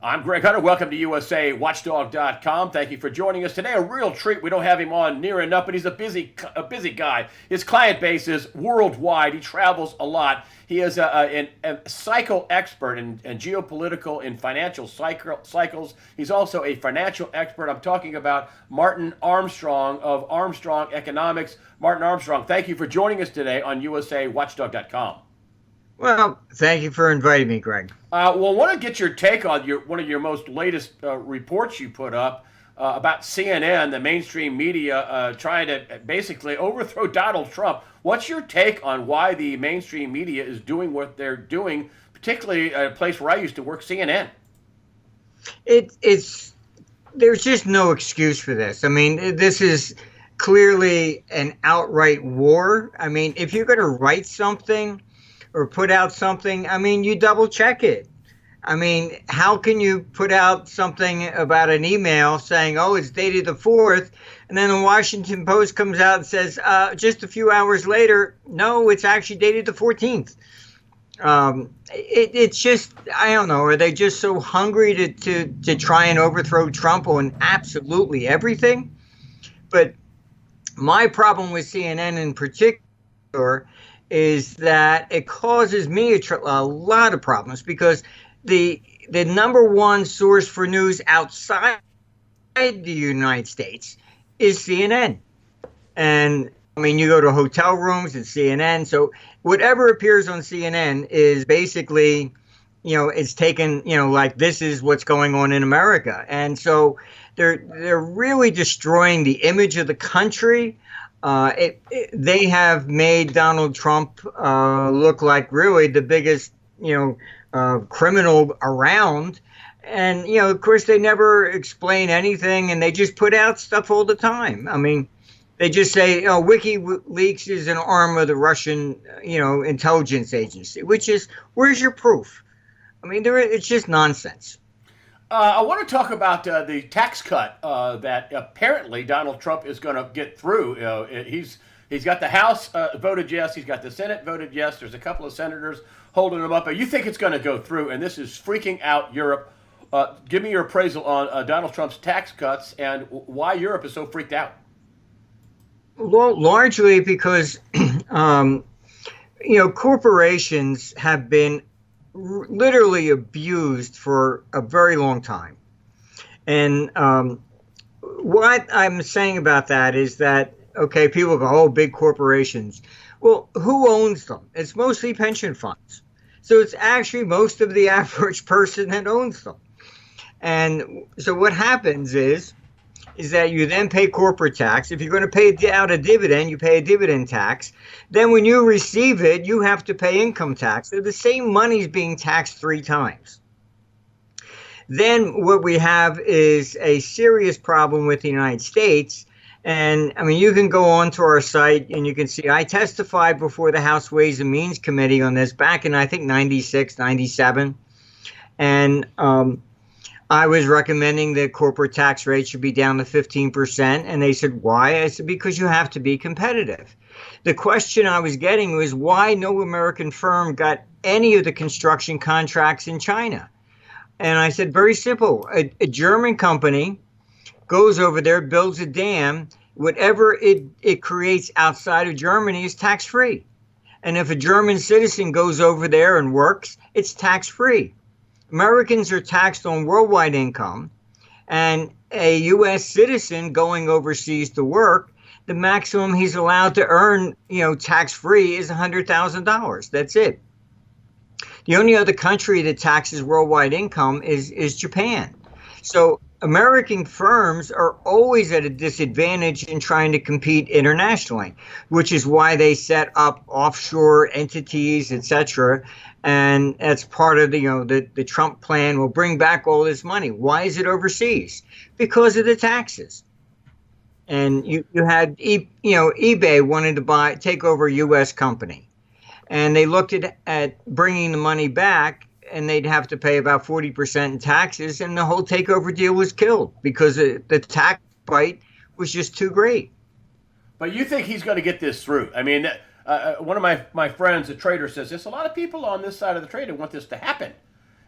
I'm Greg Hunter. Welcome to USAWatchdog.com. Thank you for joining us today. A real treat. We don't have him on near enough, but he's a busy guy. His client base is worldwide. He travels a lot. He is a cycle expert in geopolitical and financial cycles. He's also a financial expert. I'm talking about Martin Armstrong of Armstrong Economics. Martin Armstrong, thank you for joining us today on USAWatchdog.com. Well, thank you for inviting me, Greg. I want to get your take on one of your most latest reports you put up about CNN, the mainstream media, trying to basically overthrow Donald Trump. What's your take on why the mainstream media is doing what they're doing, particularly at a place where I used to work, CNN? It's there's just no excuse for this. I mean, this is clearly an outright war. I mean, if you're going to write something or put out something, I mean, you double check it. I mean, how can you put out something about an email saying, oh, it's dated the 4th, and then the Washington Post comes out and says, just a few hours later, no, it's actually dated the 14th. It's just, I don't know, are they just so hungry to try and overthrow Trump on absolutely everything? But my problem with CNN in particular is that it causes me a lot of problems because the number one source for news outside the United States is CNN. And I mean, you go to hotel rooms, it's CNN. So whatever appears on CNN is basically, it's taken, like this is what's going on in America. And so they're really destroying the image of the country. They have made Donald Trump look like really the biggest, criminal around. And, of course, they never explain anything and they just put out stuff all the time. I mean, they just say, WikiLeaks is an arm of the Russian, intelligence agency, which is, where's your proof? I mean, it's just nonsense. I want to talk about the tax cut that apparently Donald Trump is going to get through. He's got the House voted yes. He's got the Senate voted yes. There's a couple of senators holding him up. But you think it's going to go through, and this is freaking out Europe. Give me your appraisal on Donald Trump's tax cuts and why Europe is so freaked out. Well, largely because, corporations have been literally abused for a very long time. And what I'm saying about that is that, okay, people go, oh, big corporations. Well, who owns them? It's mostly pension funds. So it's actually most of the average person that owns them. And so what happens is that you then pay corporate tax. If you're going to pay out a dividend, you pay a dividend tax. Then when you receive it, you have to pay income tax. So the same money is being taxed 3 times. Then what we have is a serious problem with the United States. And I mean, you can go onto our site and you can see I testified before the House Ways and Means Committee on this back in, I think, 96, 97. And I was recommending that corporate tax rate should be down to 15%. And they said, why? I said, because you have to be competitive. The question I was getting was why no American firm got any of the construction contracts in China. And I said, very simple. A German company goes over there, builds a dam. Whatever it creates outside of Germany is tax-free. And if a German citizen goes over there and works, it's tax-free. Americans are taxed on worldwide income, and a U.S. citizen going overseas to work, the maximum he's allowed to earn, tax-free is $100,000. That's it. The only other country that taxes worldwide income is Japan. So American firms are always at a disadvantage in trying to compete internationally, which is why they set up offshore entities, etc. And that's part of the Trump plan will bring back all this money. Why is it overseas? Because of the taxes. And you had eBay wanted to take over a U.S. company, and they looked at bringing the money back, and they'd have to pay about 40% in taxes, and the whole takeover deal was killed because the tax bite was just too great. But you think he's going to get this through? I mean, one of my friends, a trader, says there's a lot of people on this side of the trade who want this to happen.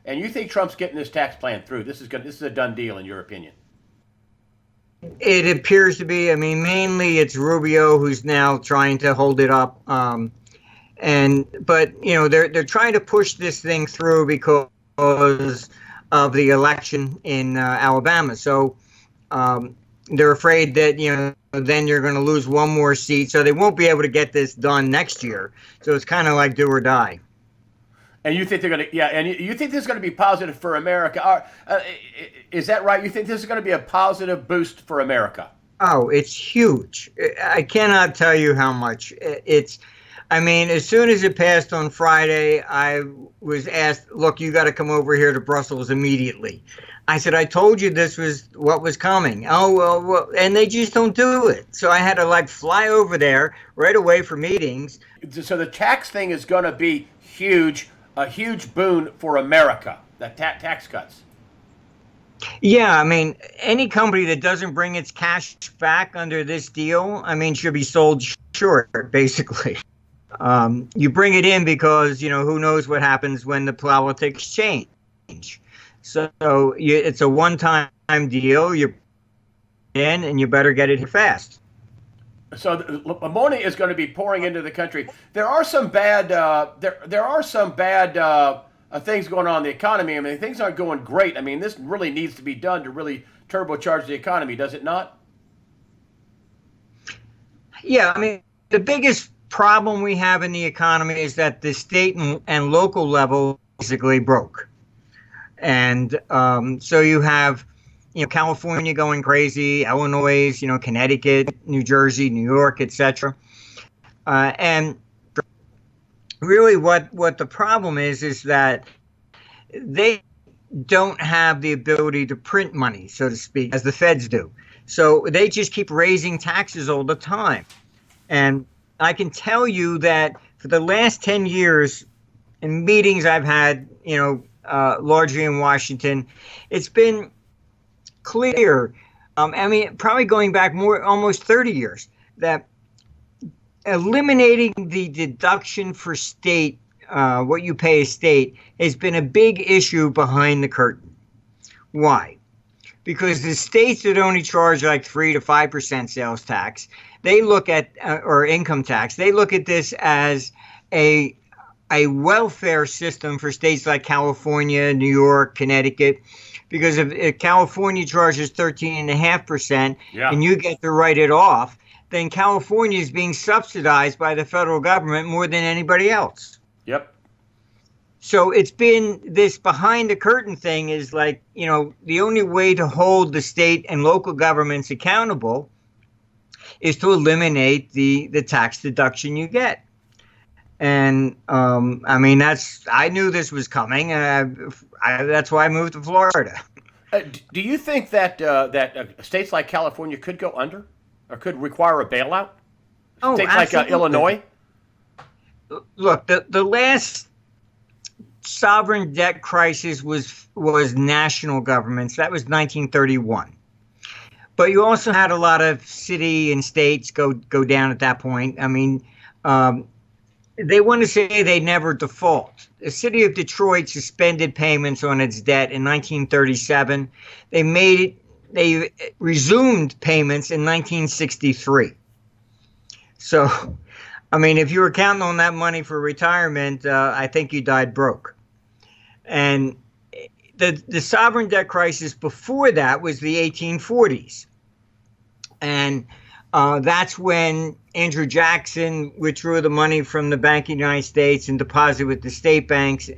and you think Trump's getting this tax plan through. This is a done deal, in your opinion. It appears to be. I mean, mainly it's Rubio who's now trying to hold it up. But they're trying to push this thing through because of the election in Alabama. So they're afraid that then you're going to lose one more seat, so they won't be able to get this done next year. So it's kind of like do or die. And you think they're going to, yeah, and you think this is going to be positive for America? Is that right? You think this is going to be a positive boost for America? Oh, it's huge. I cannot tell you how much. I mean, as soon as it passed on Friday, I was asked, look, you got to come over here to Brussels immediately. I said, I told you this was what was coming. Oh, well, and they just don't do it. So I had to fly over there right away for meetings. So the tax thing is going to be huge, a huge boon for America, the tax cuts. Yeah, I mean, any company that doesn't bring its cash back under this deal, I mean, should be sold short, basically. You bring it in because, who knows what happens when the politics change. So it's a one-time deal. You're in, and you better get it fast. So the money is going to be pouring into the country. There are some bad. There are some bad things going on in the economy. I mean, things aren't going great. I mean, this really needs to be done to really turbocharge the economy, does it not? Yeah, I mean, the biggest problem we have in the economy is that the state and local level basically broke. And so you have, California going crazy, Illinois, Connecticut, New Jersey, New York, etc. And really what the problem is that they don't have the ability to print money, so to speak, as the feds do. So they just keep raising taxes all the time. And I can tell you that for the last 10 years, in meetings I've had, largely in Washington, it's been clear. I mean, probably going back almost 30 years, that eliminating the deduction for state, what you pay as state, has been a big issue behind the curtain. Why? Because the states that only charge 3 to 5% sales tax, they look at, or income tax, they look at this as a welfare system for states like California, New York, Connecticut, because if California charges 13.5%, and you get to write it off, then California is being subsidized by the federal government more than anybody else. Yep. So it's been this behind the curtain thing is the only way to hold the state and local governments accountable is to eliminate the tax deduction you get. And I mean, I knew this was coming. That's why I moved to Florida. Do you think that states like California could go under or could require a bailout? States like Illinois? Look, the last sovereign debt crisis was national governments. That was 1931. But you also had a lot of city and states go down at that point. I mean, they want to say they never default. The city of Detroit suspended payments on its debt in 1937. They resumed payments in 1963. So, I mean, if you were counting on that money for retirement, I think you died broke. And the sovereign debt crisis before that was the 1840s. And that's when Andrew Jackson withdrew the money from the Bank of the United States and deposited with the state banks.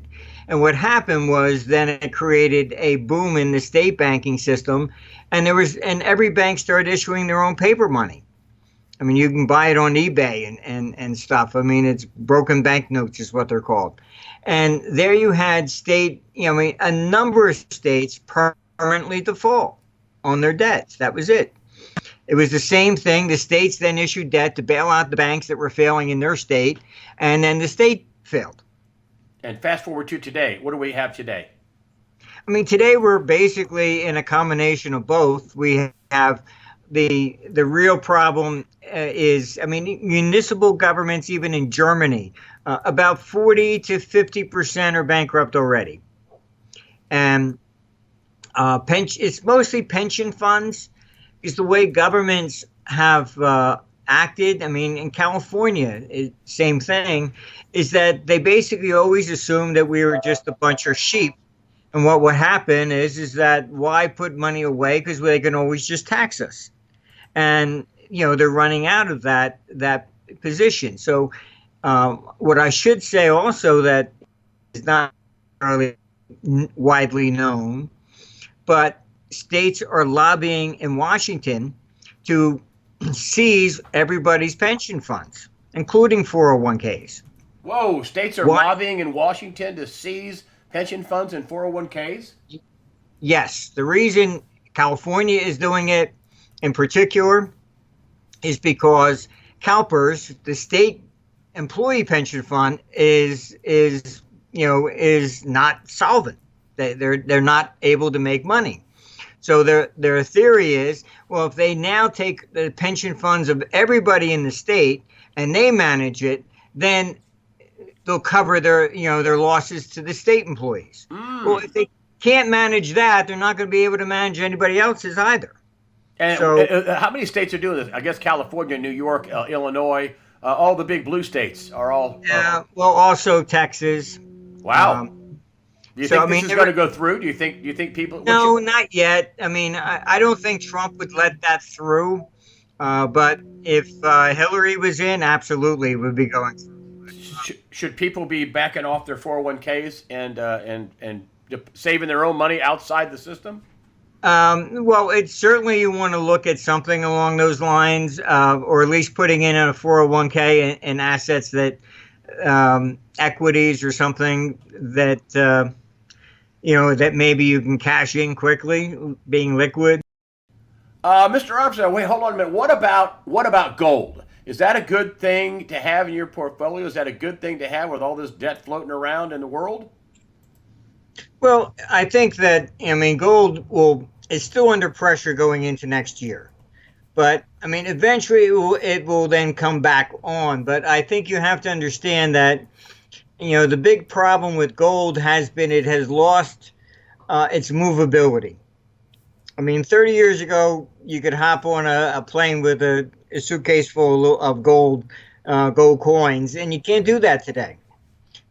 And what happened was then it created a boom in the state banking system. And every bank started issuing their own paper money. I mean, you can buy it on eBay and stuff. I mean, it's broken banknotes is what they're called. And there you had a number of states permanently default on their debts. That was it. It was the same thing. The states then issued debt to bail out the banks that were failing in their state, and then the state failed. And fast forward to today. What do we have today? I mean, today we're basically in a combination of both. We have the real problem municipal governments, even in Germany, about 40 to 50% are bankrupt already. And it's mostly pension funds, is the way governments have acted. I mean, in California, same thing, is that they basically always assumed that we were just a bunch of sheep. And what would happen is that why put money away? Because they can always just tax us. And, they're running out of that position. So what I should say also that is not really widely known, but states are lobbying in Washington to seize everybody's pension funds, including 401ks. Whoa, states are lobbying in Washington to seize pension funds and 401ks? Yes. The reason California is doing it in particular is because CalPERS, the state employee pension fund, is not solvent. They're not able to make money. So their theory is, well, if they now take the pension funds of everybody in the state and they manage it, then they'll cover their losses to the state employees. Well, if they can't manage that, they're not going to be able to manage anybody else's either. And so, how many states are doing this? I guess California, New York, Illinois, all the big blue states are all. Yeah, well, also Texas. Wow. Do you think this is going to go through? Do you think people? No, not yet. I mean, I don't think Trump would let that through. But if Hillary was in, absolutely, it would be going through. Should people be backing off their 401ks and saving their own money outside the system? Well, it's certainly you want to look at something along those lines, or at least putting in a 401k in assets that equities or something that that maybe you can cash in quickly, being liquid. Mr. Armstrong, wait, hold on a minute. What about gold? Is that a good thing to have in your portfolio? Is that a good thing to have with all this debt floating around in the world? Well, I think that, gold is still under pressure going into next year. But, eventually it will then come back on. But I think you have to understand that, the big problem with gold has been it has lost its movability. 30 years ago, you could hop on a plane with a suitcase full of gold coins, and you can't do that today.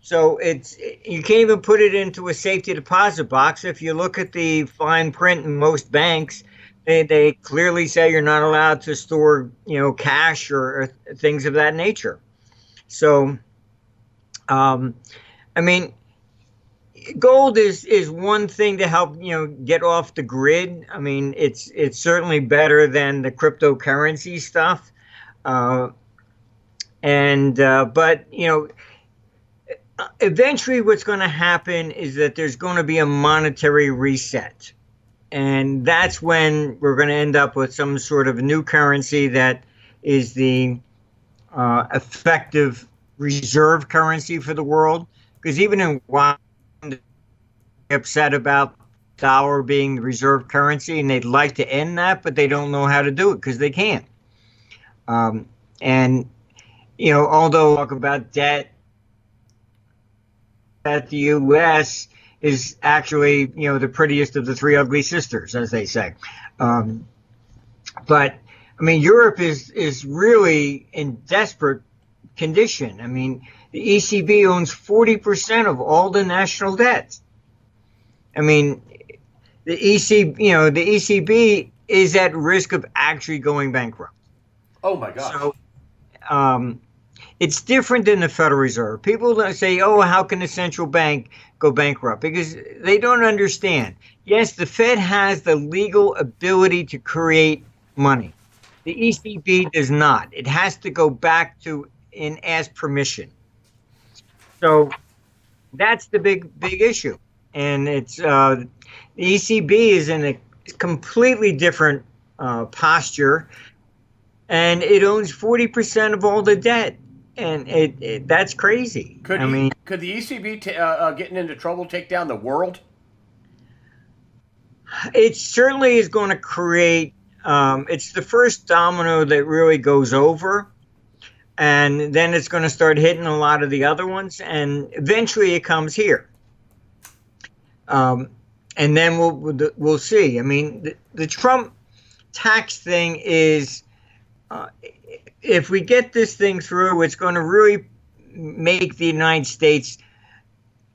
So you can't even put it into a safety deposit box. If you look at the fine print in most banks, they clearly say you're not allowed to store, cash or things of that nature. So, gold is one thing to help, get off the grid. It's certainly better than the cryptocurrency stuff. But eventually what's going to happen is that there's going to be a monetary reset. And that's when we're going to end up with some sort of new currency that is the effective reserve currency for the world. Because even in Washington, they're upset about dollar being the reserve currency, and they'd like to end that, but they don't know how to do it because they can't. Although talk about debt, that the U.S. is actually, the prettiest of the three ugly sisters, as they say. But Europe is really in desperate condition. The ECB owns 40% of all the national debt. The ECB is at risk of actually going bankrupt. Oh my gosh. So, it's different than the Federal Reserve. People say, oh, how can a central bank go bankrupt? Because they don't understand. Yes, the Fed has the legal ability to create money. The ECB does not. It has to go back to and ask permission. So that's the big issue. And it's the ECB is in a completely different posture, and it owns 40% of all the debt. And that's crazy. Could the ECB getting into trouble take down the world? It certainly is going to create. It's the first domino that really goes over, and then it's going to start hitting a lot of the other ones, and eventually it comes here. and then we'll see. I mean, the Trump tax thing is, if we get this thing through, it's going to really make the United States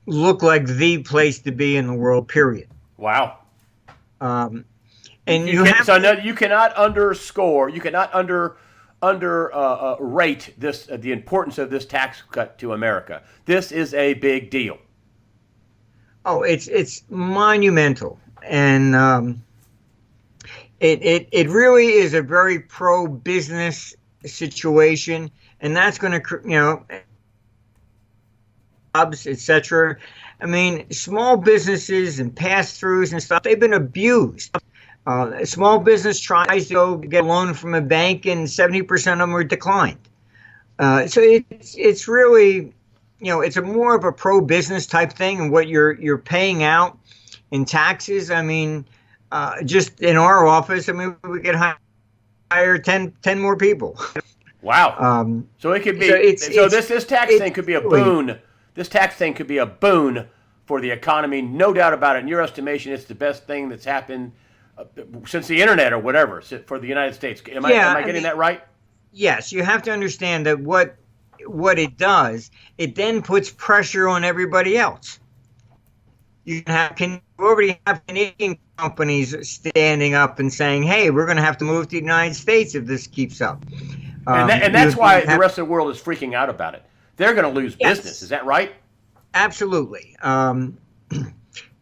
look like the place to be in the world. Period. Wow. And you cannot underscore, you cannot rate this the importance of this tax cut to America. This is a big deal. Oh, it's monumental, and it really is a very pro-business situation, and that's going to, jobs, etc. I mean, small businesses and pass-throughs and stuff, they've been abused. A small business tries to go get a loan from a bank, and 70% of them are declined. So it's really, it's a more of a pro-business type thing, and what you're paying out in taxes. I mean, just in our office, I mean, we could hire 10 more people. Wow. So it could be. This tax thing could be a boon. This tax thing could be a boon for the economy, no doubt about it. In your estimation, it's the best thing that's happened since the internet or whatever for the United States. Am I getting that right? Yes, you have to understand that what it does, it then puts pressure on everybody else. You already have Canadian companies standing up and saying, "Hey, we're going to have to move to the United States if this keeps up." And that's why the rest of the world is freaking out about it. They're going to lose business. Is that right? Absolutely.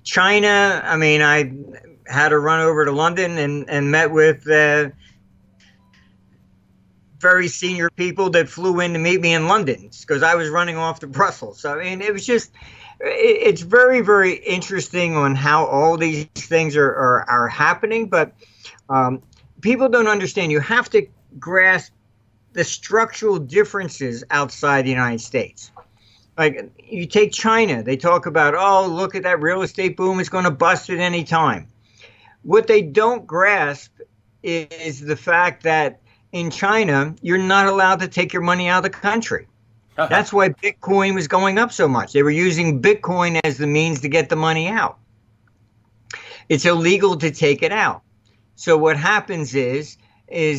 China, I mean, I had to run over to London and met with very senior people that flew in to meet me in London because I was running off to Brussels. So, I mean, it was just, it's very, very interesting on how all these things are happening. But people don't understand. You have to grasp the structural differences outside the United States. Like, you take China, they talk about, oh, look at that real estate boom, it's going to bust at any time. What they don't grasp is the fact that in China, you're not allowed to take your money out of the country. Uh-huh. That's why Bitcoin was going up so much. They were using Bitcoin as the means to get the money out. It's illegal to take it out. So what happens is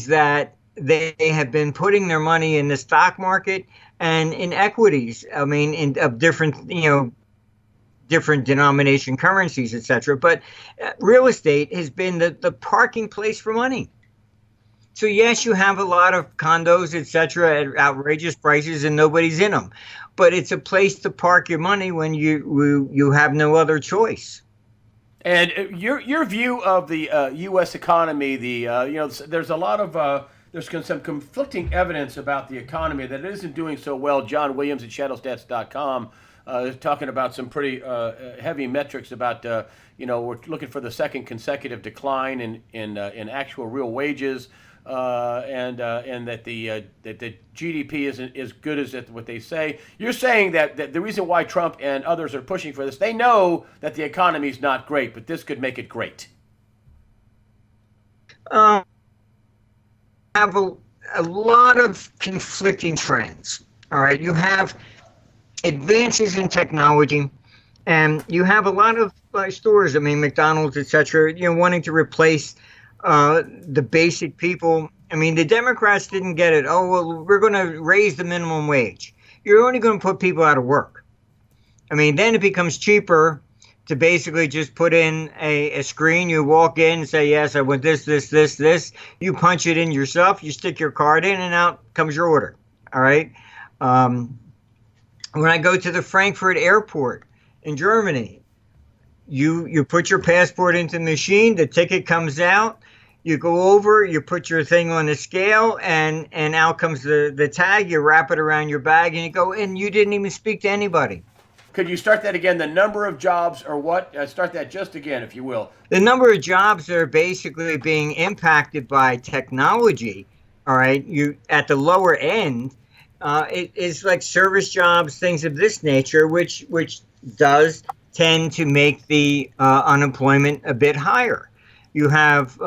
that they have been putting their money in the stock market and in equities. I mean, of different, different denomination currencies, etc. But real estate has been the parking place for money. So yes, you have a lot of condos, etc., at outrageous prices, and nobody's in them. But it's a place to park your money when you have no other choice. And your view of the U.S. economy, there's a lot of there's some conflicting evidence about the economy that it isn't doing so well. John Williams at shadowstats.com is talking about some pretty heavy metrics about we're looking for the second consecutive decline in actual real wages, and that the GDP isn't as good as what they say. You're saying that the reason why Trump and others are pushing for this, they know that the economy is not great, but this could make it great. Have a lot of conflicting trends. All right, you have advances in technology, and you have a lot of stores. I mean, McDonald's, etc. Wanting to replace the basic people. I mean, the Democrats didn't get it. Oh, well, we're going to raise the minimum wage. You're only going to put people out of work. I mean, then it becomes cheaper to basically just put in a screen. You walk in and say, yes, I want this, this, this, this. You punch it in yourself. You stick your card in, and out comes your order. All right. When I go to the Frankfurt airport in Germany, you put your passport into the machine. The ticket comes out. You go over, you put your thing on the scale, and out comes the tag. You wrap it around your bag, and you go in. You didn't even speak to anybody. Could you start that again? The number of jobs, or what? Start that just again, if you will. The number of jobs that are basically being impacted by technology. All right, you at the lower end, it is like service jobs, things of this nature, which does tend to make the unemployment a bit higher. You have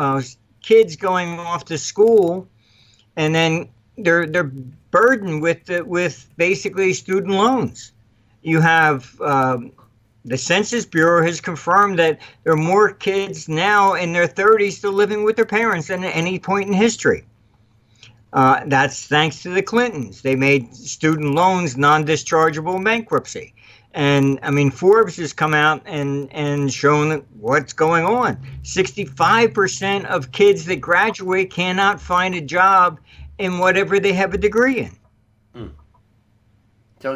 kids going off to school, and then they're burdened with basically student loans. You have The Census Bureau has confirmed that there are more kids now in their 30s still living with their parents than at any point in history. That's thanks to the Clintons. They made student loans non-dischargeable in bankruptcy. And I mean, Forbes has come out and shown what's going on. 65% of kids that graduate cannot find a job in whatever they have a degree in. Mm. So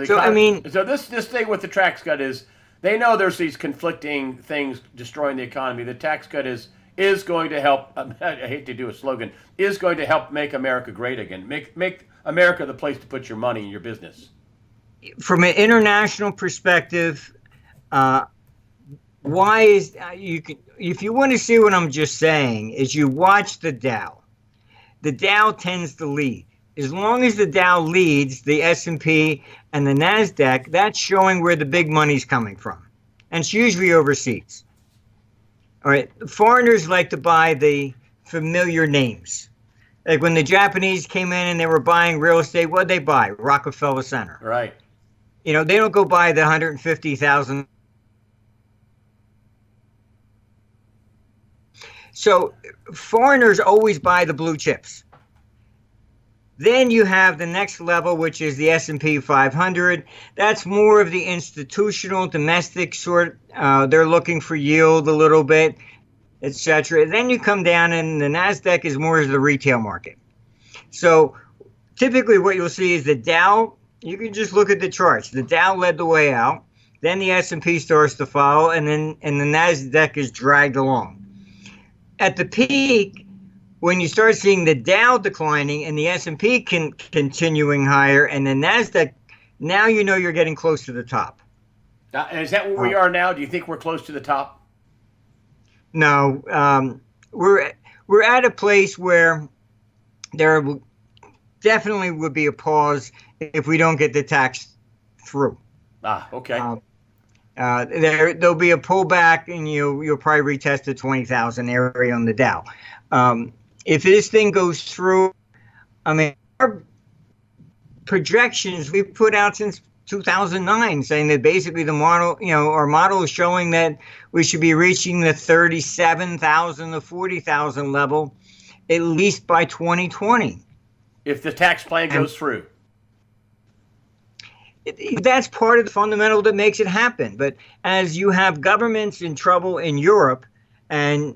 this thing with the tax cut is, they know there's these conflicting things destroying the economy. The tax cut is going to help. I hate to do a slogan. Is going to help make America great again. Make America the place to put your money and your business. From an international perspective, why is you can, if you want to see what I'm just saying, is you watch the Dow. The Dow tends to lead. As long as the Dow leads the S&P and the NASDAQ, that's showing where the big money's coming from. And it's usually overseas. All right. Foreigners like to buy the familiar names. Like when the Japanese came in and they were buying real estate, what'd they buy? Rockefeller Center. Right. You know, they don't go buy the 150,000. So foreigners always buy the blue chips. Then you have the next level, which is the S&P 500. That's more of the institutional, domestic sort. They're looking for yield a little bit, etc. Then you come down, and the NASDAQ is more of the retail market. So typically what you'll see is the Dow. You can just look at the charts. The Dow led the way out. Then the S&P starts to follow, and the NASDAQ is dragged along. At the peak, when you start seeing the Dow declining and the S&P continuing higher and the NASDAQ, now you know you're getting close to the top. Is that where we are now? Do you think we're close to the top? No. We're at a place where there definitely would be a pause if we don't get the tax through. Okay. There'll be a pullback, and you'll probably retest the 20,000 area on the Dow. If this thing goes through, I mean, our projections we've put out since 2009 saying that basically the model, our model is showing that we should be reaching the 37,000 to 40,000 level at least by 2020. If the tax plan goes through. That's part of the fundamental that makes it happen. But as you have governments in trouble in Europe, and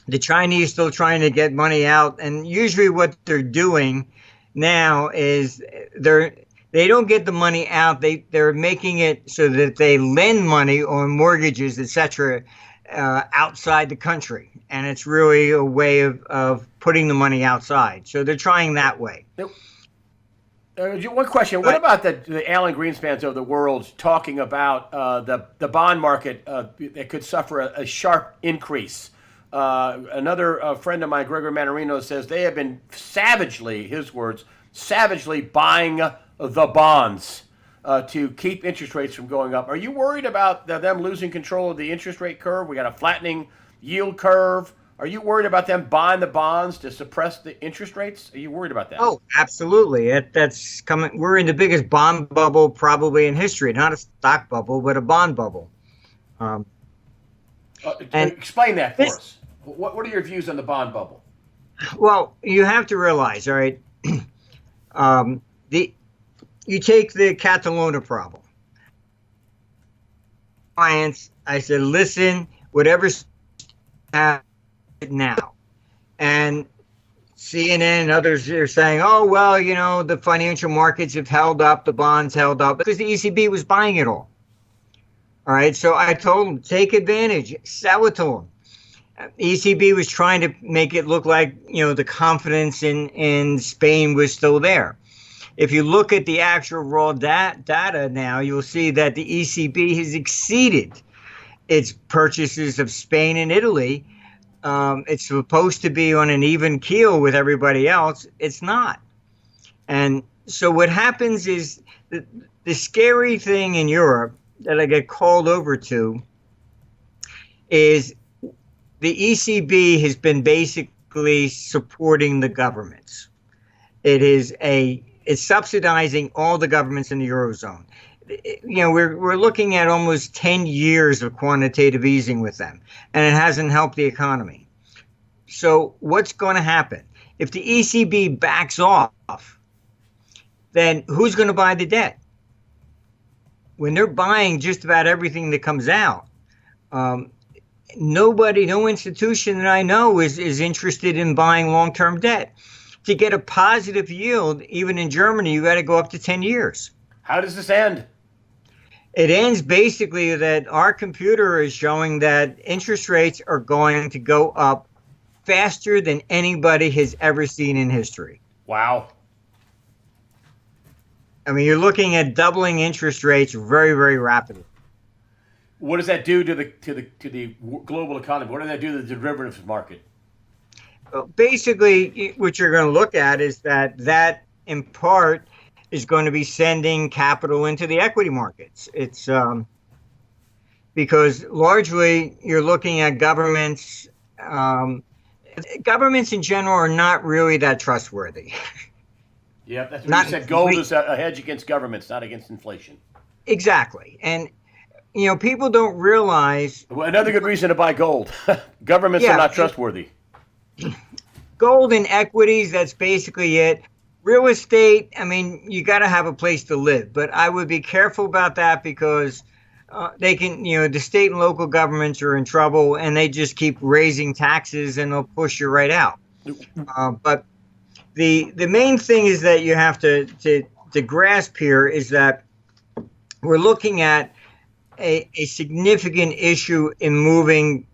the Chinese still trying to get money out, and usually what they're doing now is they don't get the money out. They're making it so that they lend money on mortgages, etc., outside the country, and it's really a way of putting the money outside. So they're trying that way. One question: what about the Alan Greenspans of the world talking about the bond market that could suffer a sharp increase? Another friend of mine, Gregory Manarino, says they have been savagely, his words, savagely buying the bonds to keep interest rates from going up. Are you worried about them losing control of the interest rate curve? We got a flattening yield curve. Are you worried about them buying the bonds to suppress the interest rates? Are you worried about that? Oh, absolutely. That's coming. We're in the biggest bond bubble probably in history. Not a stock bubble, but a bond bubble. And explain that for us. What are your views on the bond bubble? Well, you have to realize, all right, you take the Catalonia problem. Clients, I said, listen, whatever's happening now. And CNN and others are saying, oh, well, the financial markets have held up, the bonds held up, because the ECB was buying it all. All right, so I told them, take advantage, sell it to them. ECB was trying to make it look like, the confidence in Spain was still there. If you look at the actual raw data now, you'll see that the ECB has exceeded its purchases of Spain and Italy. It's supposed to be on an even keel with everybody else. It's not. And so what happens is the scary thing in Europe that I get called over to is the ECB has been basically supporting the governments. It's subsidizing all the governments in the Eurozone. we're looking at almost 10 years of quantitative easing with them, and it hasn't helped the economy. So what's going to happen? If the ECB backs off, then who's going to buy the debt? When they're buying just about everything that comes out, no institution that I know is interested in buying long-term debt. To get a positive yield, even in Germany, you got to go up to 10 years. How does this end? It ends basically that our computer is showing that interest rates are going to go up faster than anybody has ever seen in history. Wow. I mean, you're looking at doubling interest rates very, very rapidly. What does that do to the global economy? What does that do to the derivatives market? Well, basically, what you're going to look at is that in part is going to be sending capital into the equity markets. It's because largely you're looking at governments. Governments in general are not really that trustworthy. Yeah, that's what you said. Gold is a hedge against governments, not against inflation. Exactly. And, people don't realize. Well, another good reason to buy gold. Governments are not trustworthy. Gold and equities, that's basically it. Real estate, I mean, you got to have a place to live. But I would be careful about that because they can, the state and local governments are in trouble and they just keep raising taxes and they'll push you right out. But the main thing is that you have to grasp here is that we're looking at a significant issue in moving,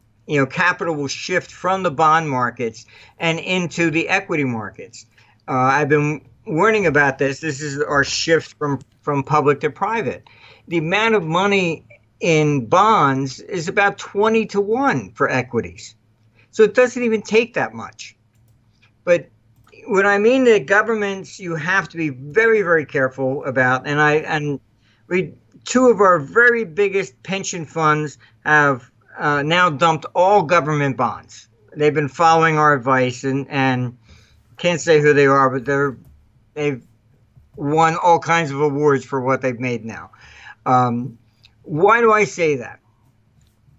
capital will shift from the bond markets and into the equity markets. I've been warning about this. This is our shift from public to private. The amount of money in bonds is about 20 to 1 for equities. So it doesn't even take that much. But what I mean that governments, you have to be very, very careful about. And two of our very biggest pension funds have now dumped all government bonds. They've been following our advice and can't say who they are, but they've won all kinds of awards for what they've made now. Why do I say that?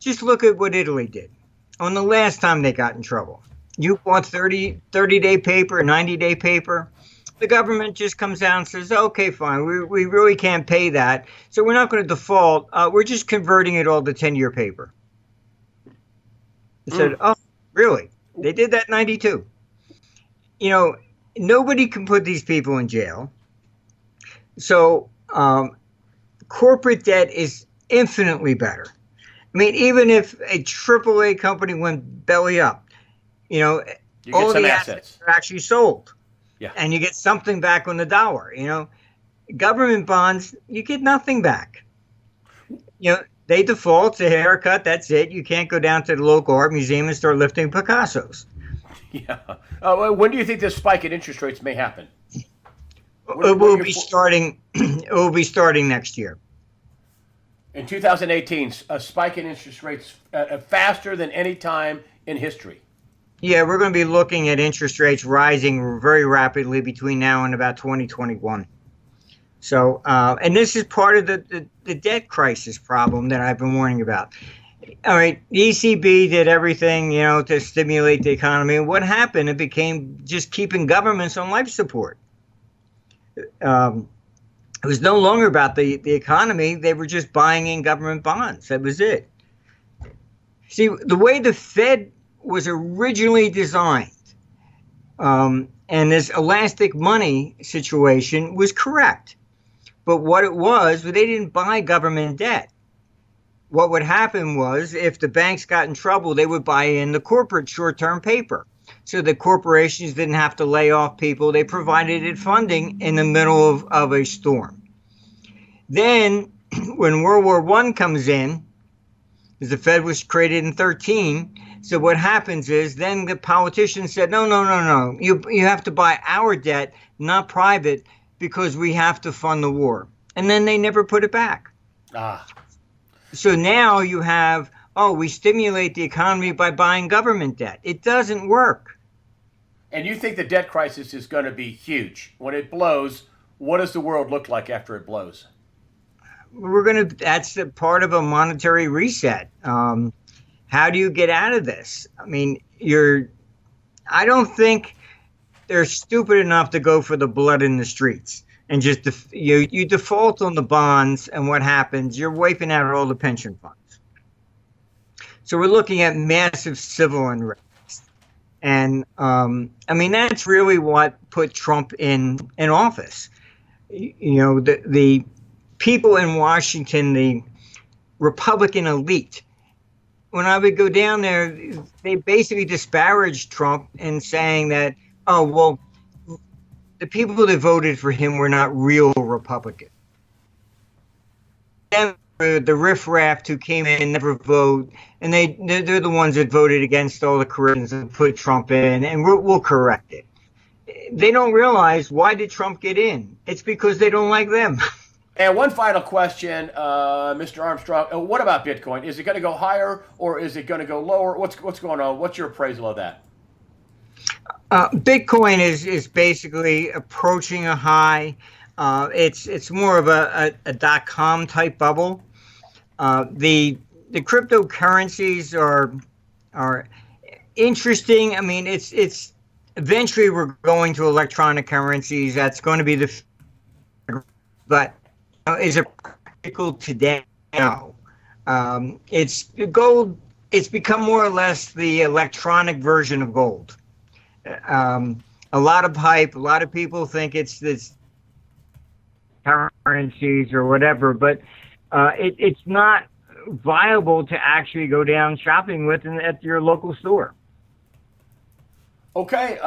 Just look at what Italy did on the last time they got in trouble. You bought 30-day paper, 90-day paper. The government just comes out and says, okay, fine, we really can't pay that, so we're not going to default. We're just converting it all to 10-year paper. They said, oh, really? They did that in 92. Nobody can put these people in jail. So corporate debt is infinitely better. I mean, even if a AAA company went belly up, you all the assets are actually sold. Yeah. And you get something back on the dollar. Government bonds, you get nothing back. They default, it's a haircut, that's it. You can't go down to the local art museum and start lifting Picassos. Yeah. When do you think this spike in interest rates may happen? It will be starting. It will be starting next year. In 2018, a spike in interest rates faster than any time in history. Yeah, we're going to be looking at interest rates rising very rapidly between now and about 2021. So, and this is part of the debt crisis problem that I've been warning about. All right, the ECB did everything, to stimulate the economy. And what happened? It became just keeping governments on life support. It was no longer about the economy. They were just buying in government bonds. That was it. See, the way the Fed was originally designed, and this elastic money situation was correct. But what it was, they didn't buy government debt. What would happen was, if the banks got in trouble, they would buy in the corporate short-term paper. So the corporations didn't have to lay off people. They provided it funding in the middle of a storm. Then, when World War I comes in, because the Fed was created in 13, so what happens is, then the politicians said, no. You have to buy our debt, not private, because we have to fund the war. And then they never put it back. So now you have, we stimulate the economy by buying government debt. It doesn't work. And you think the debt crisis is going to be huge. When it blows, what does the world look like after it blows? that's a part of a monetary reset. How do you get out of this? I mean, I don't think they're stupid enough to go for the blood in the streets and just you default on the bonds, and what happens? You're wiping out all the pension funds. So we're looking at massive civil unrest, and I mean that's really what put Trump in office. The people in Washington, the Republican elite. When I would go down there, they basically disparaged Trump and saying that, oh, well, the people that voted for him were not real Republicans. And the riffraff who came in and never vote, and they're the ones that voted against all the corrections and put Trump in, and we'll correct it. They don't realize, why did Trump get in? It's because they don't like them. And one final question, Mr. Armstrong. What about Bitcoin? Is it going to go higher or is it going to go lower? What's going on? What's your appraisal of that? Bitcoin is basically approaching a high. It's more of a .com type bubble. The cryptocurrencies are interesting. I mean, it's eventually we're going to electronic currencies. That's going to be but is it practical today? No. It's gold. It's become more or less the electronic version of gold. A lot of hype. A lot of people think it's this currencies or whatever, but it's not viable to actually go down shopping with at your local store. Okay,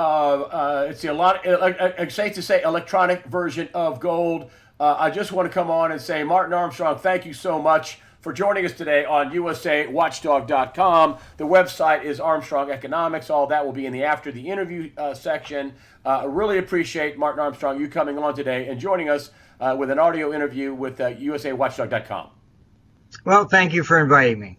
it's safe to say electronic version of gold. I just want to come on and say, Martin Armstrong, thank you so much for joining us today on USAWatchdog.com. The website is Armstrong Economics. All that will be in after the interview section. I really appreciate, Martin Armstrong, you coming on today and joining us with an audio interview with USAWatchdog.com. Well, thank you for inviting me.